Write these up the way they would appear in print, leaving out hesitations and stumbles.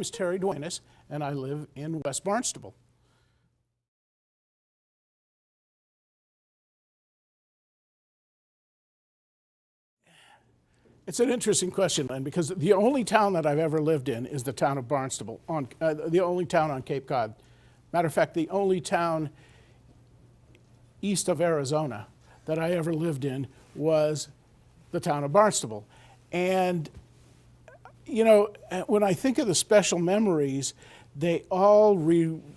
name is Terry Duenas, and I live in West Barnstable. It's an interesting question, Len, because the only town that I've ever lived in is the town of Barnstable, the only town on Cape Cod. Matter of fact, the only town east of Arizona that I ever lived in was the town of Barnstable. And, you know, when I think of the special memories, they all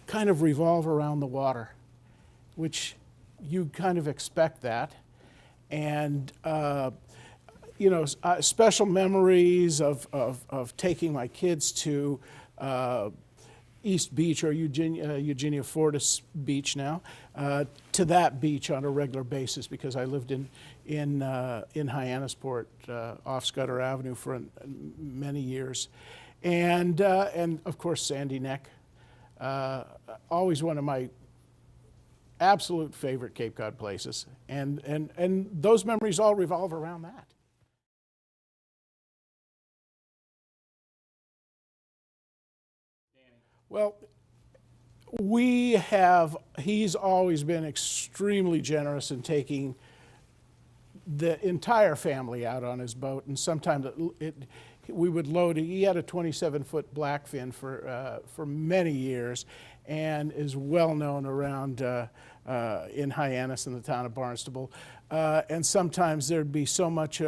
kind of revolve around the water, which you kind of expect that. And, you know, special memories of taking my kids to East Beach, or Eugenia Fortis Beach now, to that beach on a regular basis, because I lived in Hyannisport off Scudder Avenue for many years, and of course Sandy Neck, always one of my absolute favorite Cape Cod places, and those memories all revolve around that. Well, he's always been extremely generous in taking the entire family out on his boat, and sometimes we would load it. He had a 27-foot blackfin for many years, and is well known around in Hyannis in the town of Barnstable. And sometimes there'd be so many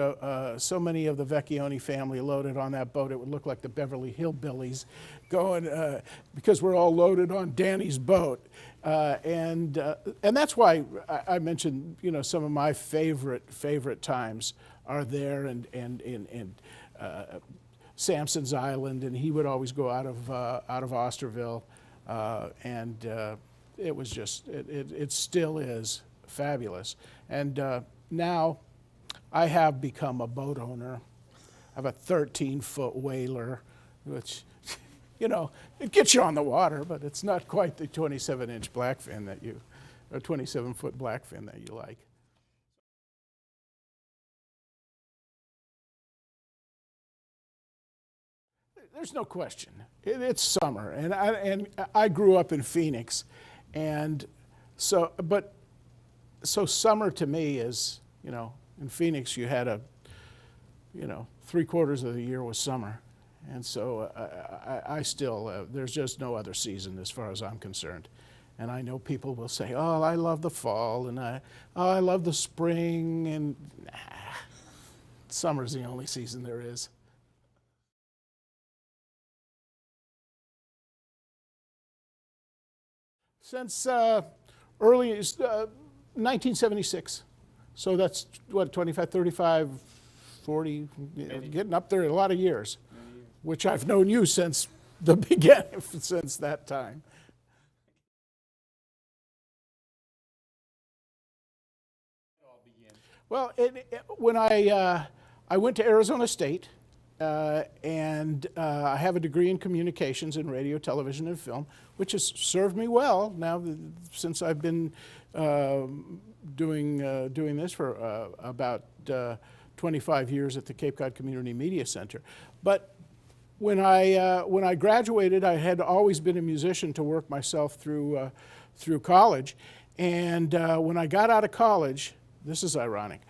of the Vecchione family loaded on that boat, it would look like the Beverly Hillbillies going, because we're all loaded on Danny's boat. And that's why I mentioned, you know, some of my favorite times are there, and in Sampson's Island, and he would always go out of Osterville, and it was just, it still is fabulous. And now I have become a boat owner. I have a 13-foot whaler, which, you know, it gets you on the water, but it's not quite the 27-inch blackfin that you, or 27-foot blackfin that you like. There's no question. It's summer, and I grew up in Phoenix, and so summer to me is, you know, in Phoenix you had you know, 3/4 of the year was summer, and so I still there's just no other season as far as I'm concerned. And I know people will say, "Oh, I love the fall," and I love the spring," and summer's the only season there is. Since early 1976. So that's what, 25, 35, 40, you know, getting up there a lot of years, which I've known you since the beginning, since that time. Well, when I went to Arizona State, and I have a degree in communications in radio, television, and film, which has served me well now since I've been doing this for about 25 years at the Cape Cod Community Media Center. But when I graduated, I had always been a musician to work myself through college, and when I got out of college, this is ironic.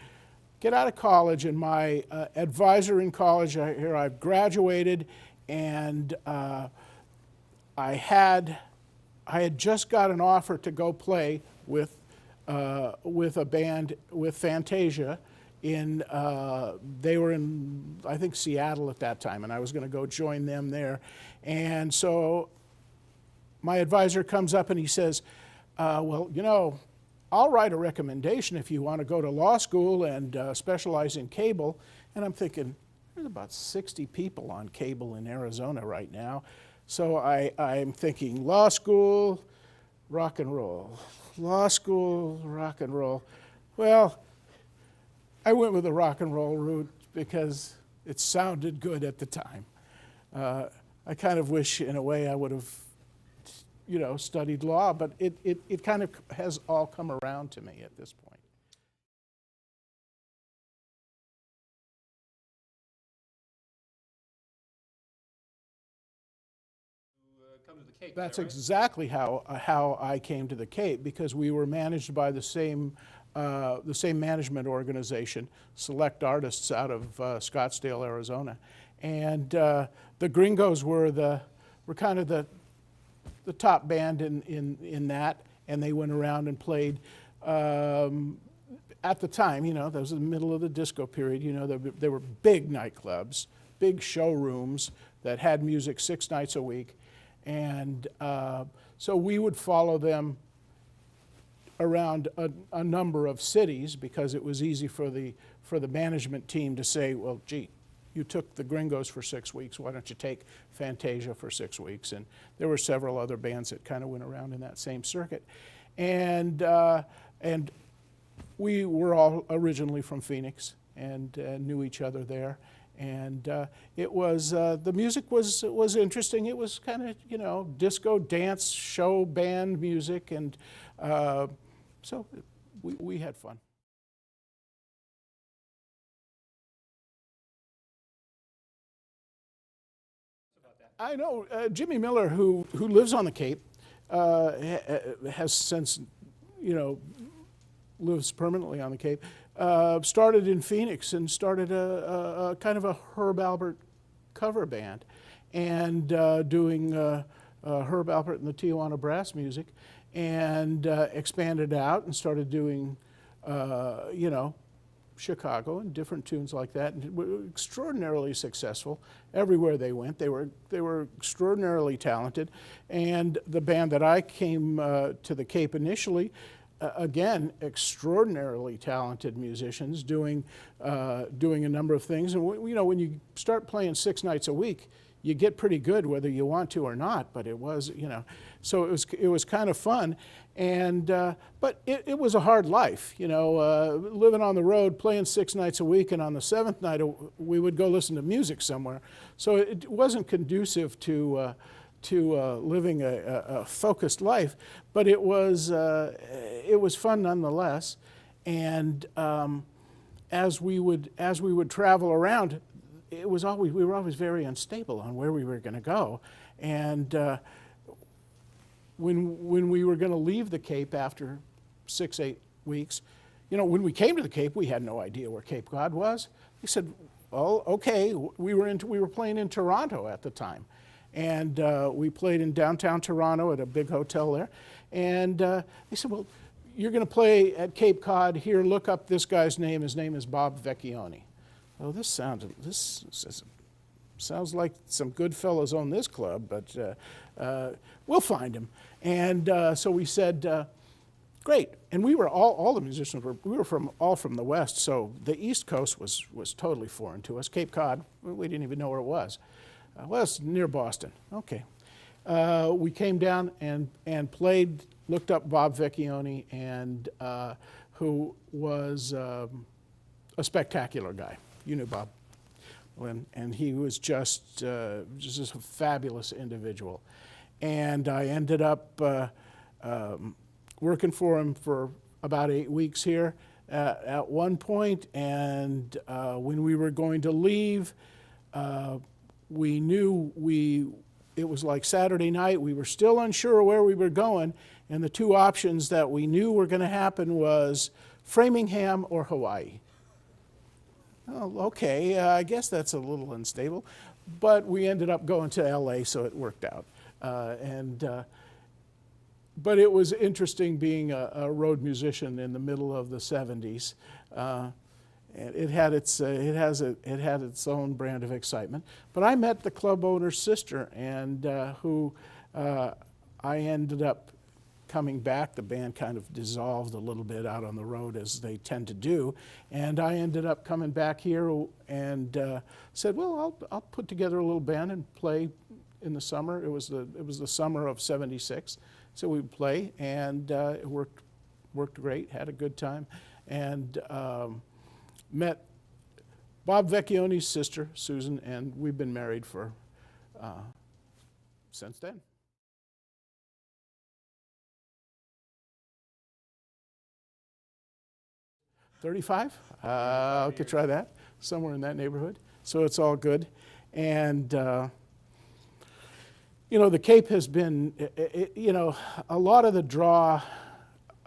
Get out of college, and my advisor in college, here I've graduated, and I had just got an offer to go play with a band, with Fantasia, they were in, I think, Seattle at that time, and I was going to go join them there. And so my advisor comes up and he says, well, you know, I'll write a recommendation if you want to go to law school and specialize in cable. And I'm thinking, there's about 60 people on cable in Arizona right now. So I'm thinking law school, rock and roll. Law school, rock and roll. Well, I went with the rock and roll route because it sounded good at the time. I kind of wish, in a way, I would have, you know, studied law, but it kind of has all come around to me at this point. That's exactly how I came to the Cape, because we were managed by the same management organization, Select Artists out of Scottsdale, Arizona, and the Gringos were kind of the top band in that, and they went around and played. At the time, that was in the middle of the disco period. There were big nightclubs, big showrooms that had music 6 nights a week. And so we would follow them around a number of cities, because it was easy for the management team to say, well, gee, you took the Gringos for 6 weeks, why don't you take Fantasia for 6 weeks? And there were several other bands that kind of went around in that same circuit. And we were all originally from Phoenix, and knew each other there. And it was the music was interesting. It was kind of disco, dance, show, band music, and so we had fun. I know Jimmy Miller, who lives on the Cape, has since lives permanently on the Cape. Started in Phoenix and started a kind of a Herb Alpert cover band, and doing Herb Alpert and the Tijuana Brass music, and expanded out and started doing, Chicago and different tunes like that, and were extraordinarily successful everywhere they went. They were extraordinarily talented, and the band that I came to the Cape initially, again, extraordinarily talented musicians doing a number of things. And when you start playing 6 nights a week, you get pretty good whether you want to or not. But it was, so it was kind of fun, and but it was a hard life, living on the road, playing 6 nights a week, and on the 7th night we would go listen to music somewhere. So it wasn't conducive to living a focused life, but it was fun nonetheless. And as we would travel around, we were always very unstable on where we were going to go. And when we were going to leave the Cape after 6-8 weeks, when we came to the Cape, we had no idea where Cape Cod was. They said, "Oh, okay." We were playing in Toronto at the time. And we played in downtown Toronto at a big hotel there. And they said, "Well, you're going to play at Cape Cod. Here, look up this guy's name. His name is Bob Vecchione." Oh, this sounds like some good fellows own this club, but we'll find him. And so we said, great. And we were all the musicians we were all from the West, so the East Coast was totally foreign to us. Cape Cod, we didn't even know where it was. Well, it's near Boston. Okay. We came down and played, looked up Bob Vecchione, and who was a spectacular guy. You knew Bob. And he was just a fabulous individual. And I ended up working for him for about 8 weeks here at one point. And when we were going to leave, we knew it was like Saturday night. We were still unsure where we were going, and the 2 options that we knew were going to happen was Framingham or Hawaii. Oh, okay, I guess that's a little unstable, but we ended up going to LA, so it worked out. But it was interesting being a road musician in the middle of the 70s. And it had its own brand of excitement. But I met the club owner's sister, and who I ended up coming back. The band kind of dissolved a little bit out on the road, as they tend to do, and I ended up coming back here and said, well, I'll put together a little band and play in the summer. It was the summer of '76, so we'd play, and it worked great. Had a good time, and met Bob Vecchione's sister, Susan, and we've been married for since then. 35? I could try that, somewhere in that neighborhood. So it's all good. And You know, the Cape has been, you know, a lot of the draw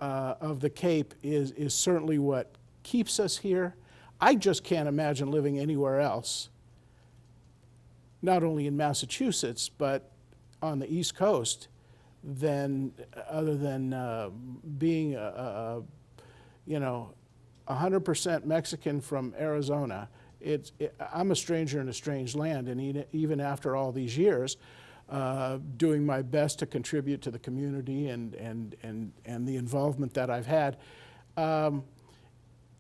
of the Cape is certainly what keeps us here. I just can't imagine living anywhere else, not only in Massachusetts, but on the East Coast, than other than being you know, 100% Mexican from Arizona. I'm a stranger in a strange land, and even after all these years, doing my best to contribute to the community and the involvement that I've had,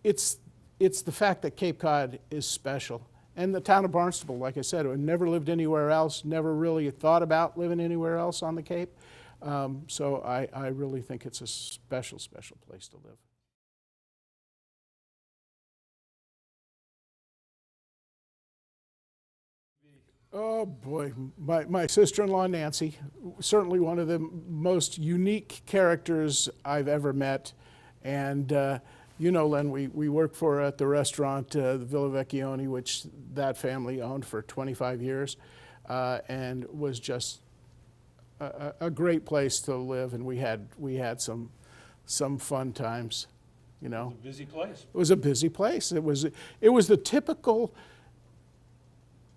it's the fact that Cape Cod is special. And the town of Barnstable, like I said, I never lived anywhere else, never really thought about living anywhere else on the Cape. So I really think it's a special, special place to live. Oh boy, my sister-in-law Nancy, certainly one of the most unique characters I've ever met. And you know, Len, we worked for her at the restaurant, the Villa Vecchione, which that family owned for 25 years, and was just a great place to live. And we had some fun times, you know. It was a busy place. It was a busy place. It was the typical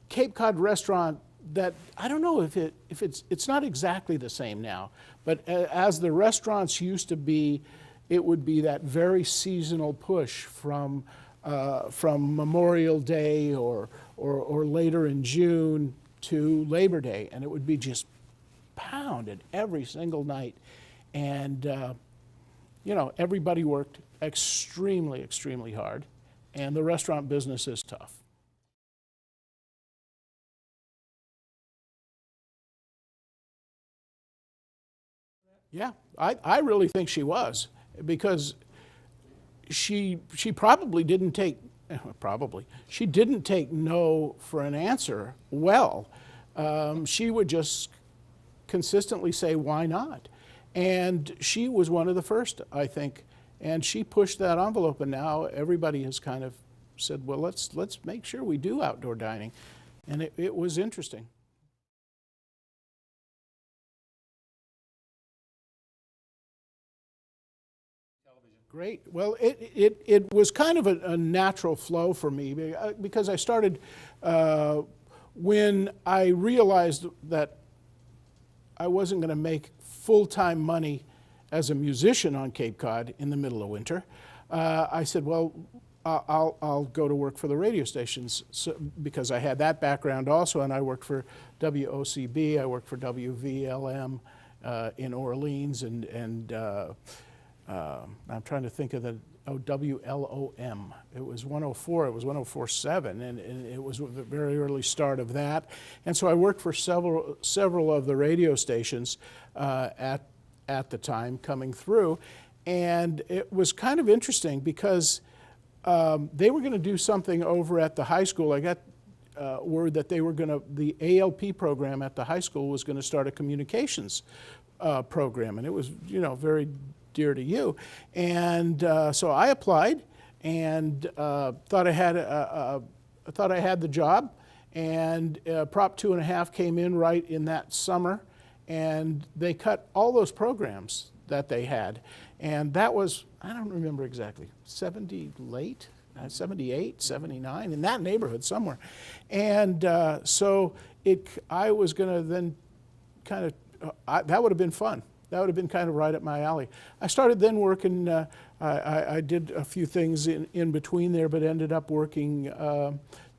Cape Cod restaurant that, I don't know if it's not exactly the same now, but as the restaurants used to be, it would be that very seasonal push from Memorial Day or later in June to Labor Day, and it would be just pounded every single night. And you know, everybody worked extremely, extremely hard, and the restaurant business is tough. Yeah, I really think she was, because she probably didn't take, she didn't take no for an answer well. She would just consistently say, why not? And she was one of the first, I think, and she pushed that envelope, and now everybody has kind of said, well, let's make sure we do outdoor dining. And it was interesting. Great. Well, it was kind of a natural flow for me, because I started when I realized that I wasn't going to make full-time money as a musician on Cape Cod in the middle of winter. I said, well, I'll go to work for the radio stations, because I had that background also, and I worked for WOCB, I worked for WVLM in Orleans, and I'm trying to think of the WLOM. It was 104, it was 104.7, and it was the very early start of that. And so I worked for several of the radio stations at the time coming through. And it was kind of interesting, because they were going to do something over at the high school. I got word that the ALP program at the high school was going to start a communications program, and it was, you know, very dear to you. And so I applied, and thought I had the job. And Prop 2.5 came in right in that summer, and they cut all those programs that they had. And that was, I don't remember exactly, 78, 79, in that neighborhood somewhere. And so I was going to then kind of, that would have been fun. That would have been kind of right up my alley. I started then working, I did a few things in between there, but ended up working,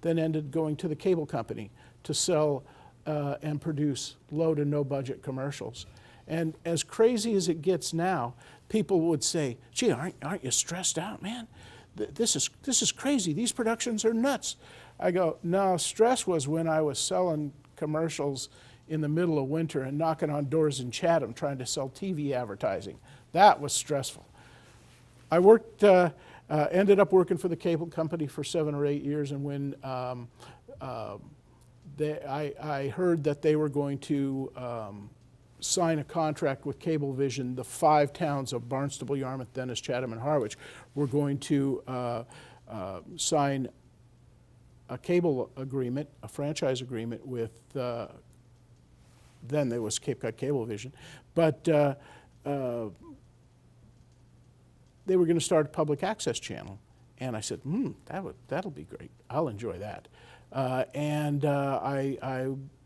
then ended going to the cable company to sell and produce low to no budget commercials. And as crazy as it gets now, people would say, gee, aren't you stressed out, man? This is crazy. These productions are nuts. I go, no, stress was when I was selling commercials in the middle of winter and knocking on doors in Chatham trying to sell TV advertising. That was stressful. I worked, ended up working for the cable company for 7 or 8 years, and when I heard that they were going to sign a contract with Cablevision, the 5 towns of Barnstable, Yarmouth, Duenas, Chatham, and Harwich were going to sign a cable agreement, a franchise agreement with then there was Cape Cod Cablevision, but they were going to start a public access channel. And I said, that'll be great. I'll enjoy that. I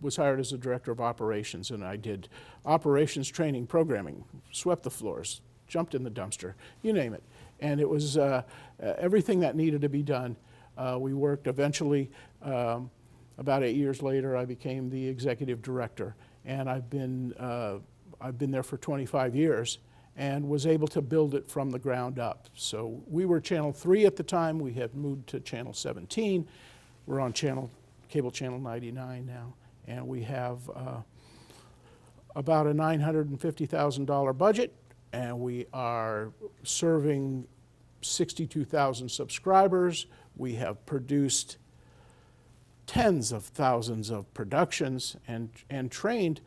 was hired as a director of operations, and I did operations training, programming, swept the floors, jumped in the dumpster, you name it. And it was everything that needed to be done. We worked eventually, about 8 years later, I became the executive director. And I've been there for 25 years and was able to build it from the ground up. So we were channel 3 at the time. We have moved to channel 17. We're on cable channel 99 now. And we have about a $950,000 budget. And we are serving 62,000 subscribers. We have produced tens of thousands of productions and trained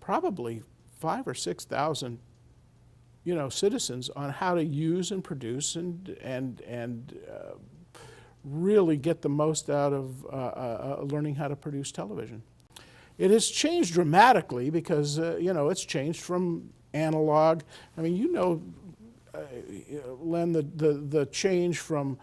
probably 5,000 or 6,000, citizens on how to use and produce and really get the most out of learning how to produce television. It has changed dramatically because it's changed from analog. I mean, Len, the change from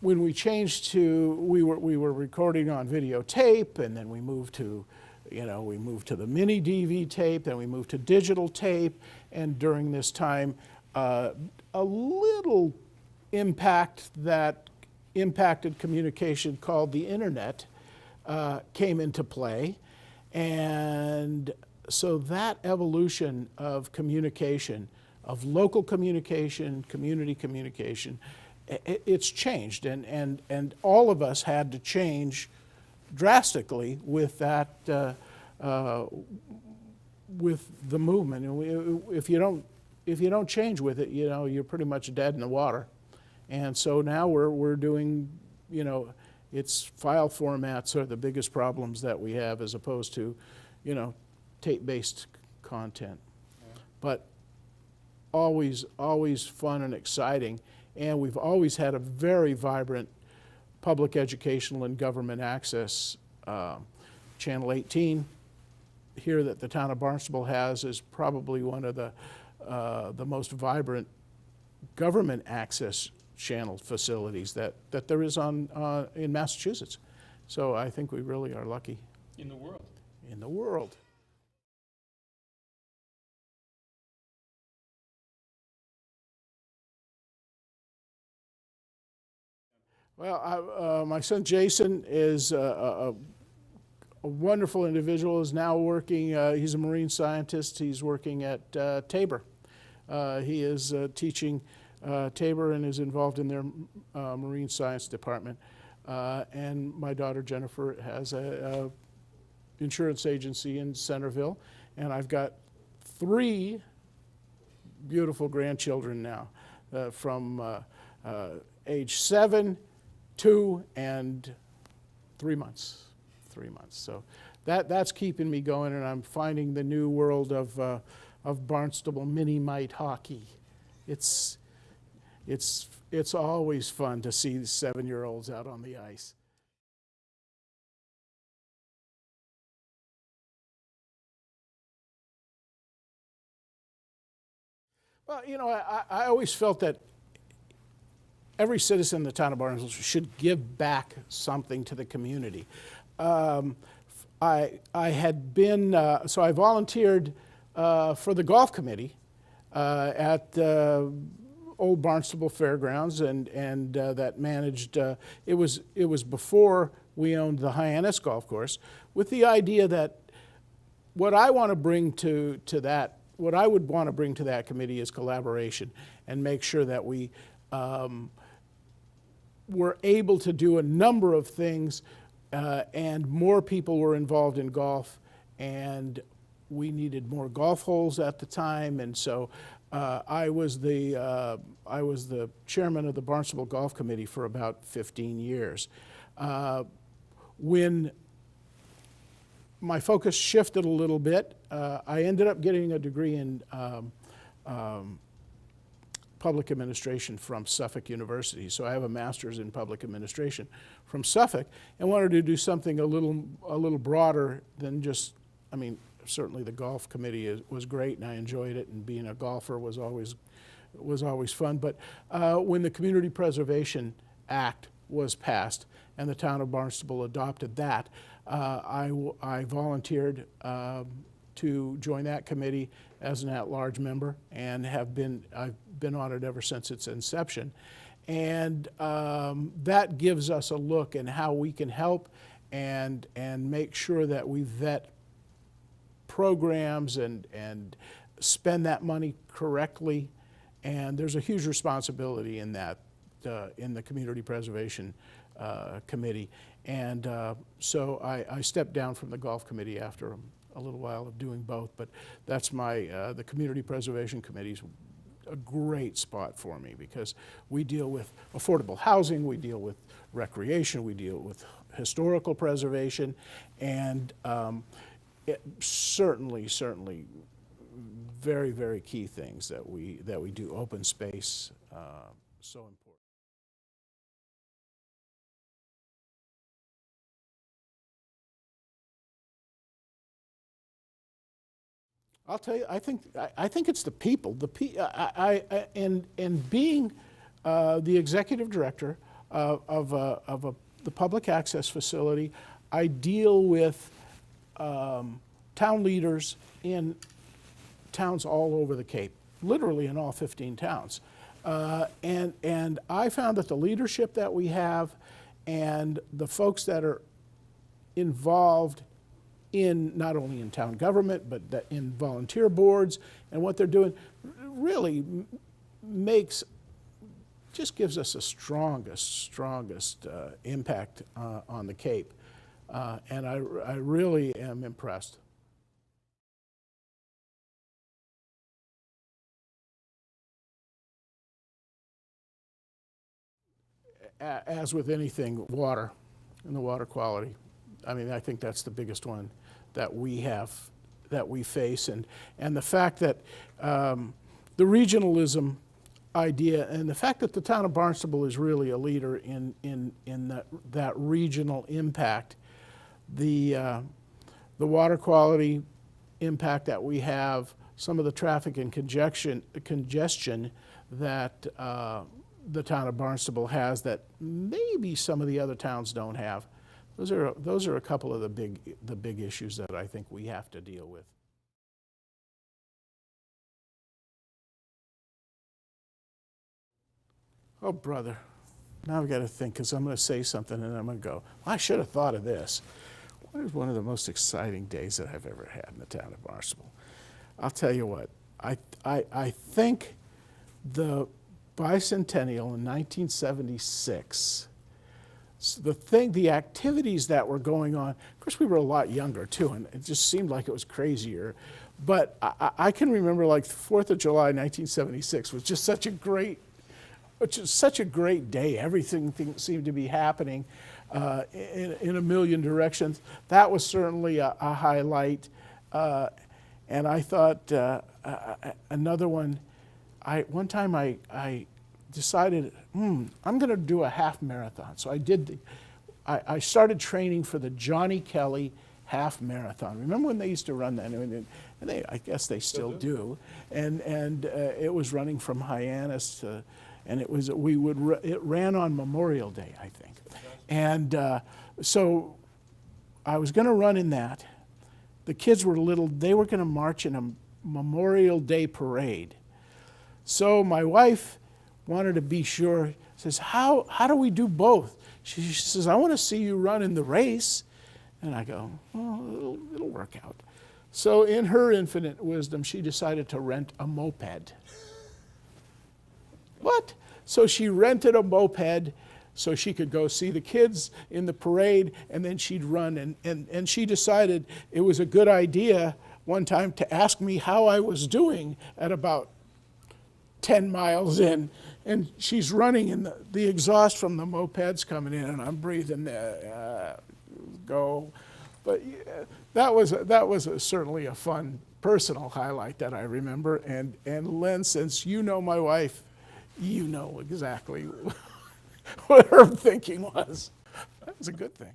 when we changed to we were recording on videotape, and then we moved to the mini DV tape, then we moved to digital tape, and during this time, a little impact that impacted communication called the internet came into play. And so that evolution of communication, of local communication, community communication, it's changed, and all of us had to change drastically with that, with the movement. And if you don't change with it, you're pretty much dead in the water. And so now we're doing, it's file formats are the biggest problems that we have, as opposed to, tape-based content. Yeah. But always fun and exciting. And we've always had a very vibrant public educational and government access. Channel 18 here that the town of Barnstable has is probably one of the most vibrant government access channel facilities that there is in Massachusetts. So I think we really are lucky. In the world. In the world. Well, my son Jason is a wonderful individual, is now working, he's a marine scientist, he's working at Tabor. He is teaching Tabor and is involved in their marine science department. And my daughter Jennifer has a insurance agency in Centerville, and I've got 3 beautiful grandchildren now, from age 7, 2, and 3 months. 3 months. So that's keeping me going, and I'm finding the new world of Barnstable mini mite hockey. It's always fun to see 7-year-olds out on the ice. Well, I always felt that every citizen in the town of Barnstable should give back something to the community. I had been, so I volunteered for the golf committee at the old Barnstable Fairgrounds, and that managed, it was before we owned the Hyannis Golf Course, with the idea that what I want to bring to that, what I would want to bring to that committee is collaboration, and make sure that we were able to do a number of things, and more people were involved in golf, and we needed more golf holes at the time, and so I was the chairman of the Barnstable Golf Committee for about 15 years. When my focus shifted a little bit, I ended up getting a degree in public administration from Suffolk University. So I have a master's in public administration from Suffolk, and wanted to do something a little broader than just, I mean, certainly the golf committee was great and I enjoyed it, and being a golfer was always fun. But when the Community Preservation Act was passed and the town of Barnstable adopted that, I volunteered to join that committee as an at-large member, and I've been on it ever since its inception. And that gives us a look at how we can help and make sure that we vet programs and spend that money correctly. And there's a huge responsibility in that, in the Community Preservation Committee. And so I stepped down from the Golf Committee after a little while of doing both, but that's the Community Preservation Committee's a great spot for me, because we deal with affordable housing, we deal with recreation, we deal with historical preservation, and certainly very, very key things that we do. Open space, so important. I'll tell you, I think it's the people. And being the executive director of the public access facility, I deal with town leaders in towns all over the Cape, literally in all 15 towns. And I found that the leadership that we have and the folks that are involved in not only in town government, but that in volunteer boards and what they're doing really just gives us the strongest impact on the Cape. And I really am impressed. As with anything, water and the water quality. I mean, I think that's the biggest one that we face, and the fact that the regionalism idea, and the fact that the town of Barnstable is really a leader in that regional impact, the water quality impact that we have, some of the traffic and congestion that the town of Barnstable has that maybe some of the other towns don't have. Those are a couple of the big issues that I think we have to deal with. Oh, brother. Now I've got to think, because I'm going to say something and I'm going to go, well, I should have thought of this. What is one of the most exciting days that I've ever had in the town of Barnstable? I'll tell you what. I think the bicentennial in 1976, the activities that were going on, of course we were a lot younger too, and it just seemed like it was crazier. But I can remember, like, the 4th of July 1976 was just such a great day. Everything seemed to be happening in a million directions. That was certainly a highlight. And I thought another one, one time I decided, I'm going to do a half marathon. So I started training for the Johnny Kelly half marathon. Remember when they used to run that? And I guess they still do. And it was running from Hyannis to, and it ran on Memorial Day, I think. And so I was going to run in that. The kids were little. They were going to march in a Memorial Day parade. So my wife wanted to be sure, says, how do we do both? She says, I want to see you run in the race. And I go, well, it'll work out. So in her infinite wisdom, she decided to rent a moped. What? So she rented a moped so she could go see the kids in the parade, and then she'd run. And she decided it was a good idea one time to ask me how I was doing at about 10 miles in. And she's running, and the exhaust from the moped's coming in, and I'm breathing go. But yeah, that was certainly a fun personal highlight that I remember. And Len, since you know my wife You know exactly what her thinking was. That was a good thing.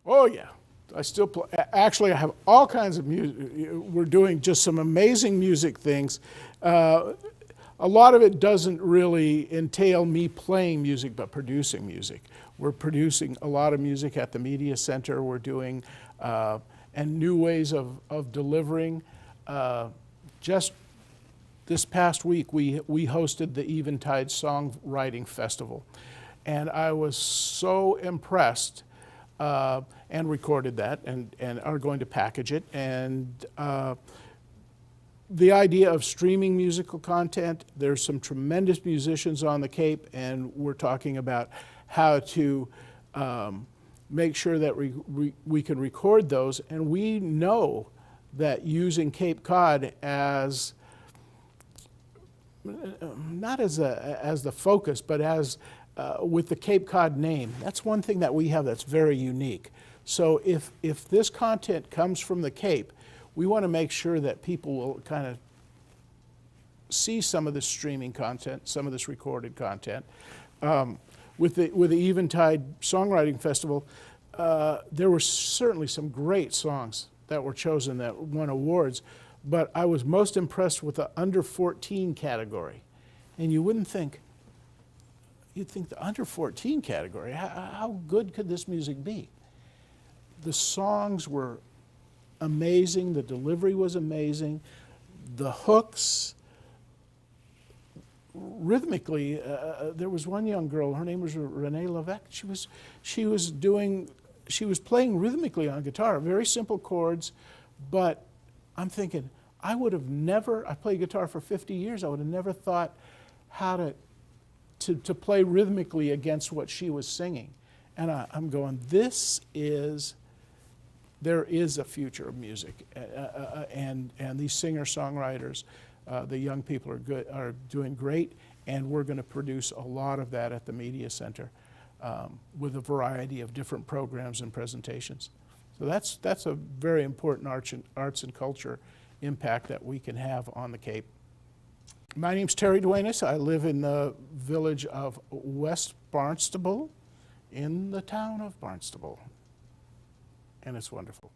Oh yeah, I still play. Actually, I have all kinds of music. We're doing just some amazing music things. Uh, a lot of it doesn't really entail me playing music, but producing music. We're producing a lot of music at the Media Center. We're doing and new ways of delivering. Just this past week, we hosted the Eventide Songwriting Festival, and I was so impressed. And recorded that, and are going to package it. And the idea of streaming musical content, there's some tremendous musicians on the Cape, and we're talking about how to make sure that we can record those. And we know that using Cape Cod as not as the focus, but as with the Cape Cod name, that's one thing that we have that's very unique. So if this content comes from the Cape, we want to make sure that people will kind of see some of this streaming content, some of this recorded content. With the Eventide Songwriting Festival, there were certainly some great songs that were chosen that won awards, but I was most impressed with the under 14 category. And you wouldn't think, you'd think the under 14 category, how good could this music be? The songs were amazing, the delivery was amazing, the hooks, rhythmically, there was one young girl, her name was Renee Levesque, she was playing rhythmically on guitar, very simple chords, but I'm thinking, I played guitar for 50 years, I would have never thought how to play rhythmically against what she was singing. And I'm going, there is a future of music. And these singer-songwriters, the young people are doing great, and we're going to produce a lot of that at the Media Center with a variety of different programs and presentations. So that's a very important arts and culture impact that we can have on the Cape. My name's Terry Duenas. I live in the village of West Barnstable in the town of Barnstable. And it's wonderful.